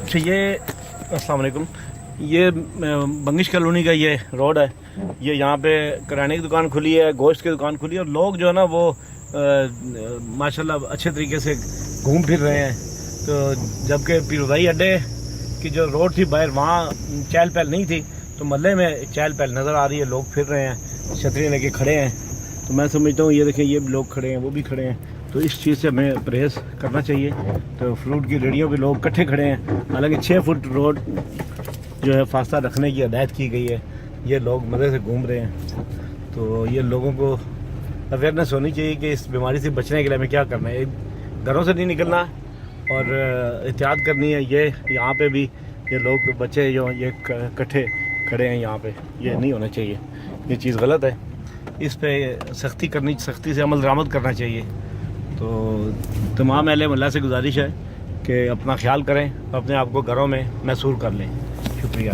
अच्छा, ये अस्सलाम वालेकुम। ये बंगिश कॉलोनी का ये रोड है। ये यहाँ पे किराने की दुकान खुली है, गोश्त की दुकान खुली है, और लोग जो है ना वो माशाल्लाह अच्छे तरीके से घूम फिर रहे हैं। तो जबकि पीरभाई अड्डे की जो रोड थी बाहर, वहाँ चहल पहल नहीं थी, तो महल्ले में चहल पहल नज़र आ रही है, लोग फिर रहे हैं, छतरियाँ लेके खड़े हैं। तो मैं समझता हूँ ये देखें, ये भी लोग खड़े हैं, वो भी खड़े हैं, तो इस चीज़ से हमें परहेज़ करना चाहिए। तो फ्रूट की रेडियों पे लोग इकट्ठे खड़े हैं, हालांकि 6 फुट रोड जो है फासला रखने की हदायत की गई है, ये लोग मज़े से घूम रहे हैं। तो ये लोगों को अवेयरनेस होनी चाहिए कि इस बीमारी से बचने के लिए हमें क्या करना है। घरों से नहीं निकलना और एहतियात करनी है। ये यहाँ पे भी ये लोग बच्चे जो ये इकट्ठे खड़े हैं यहाँ पे, ये नहीं होना चाहिए, ये चीज़ गलत है। इस पे सख्ती से अमल दरामद करना चाहिए। तो तमाम अहले मोहल्ला से गुजारिश है कि अपना ख्याल करें, अपने आप को घरों में महसूर कर लें। शुक्रिया।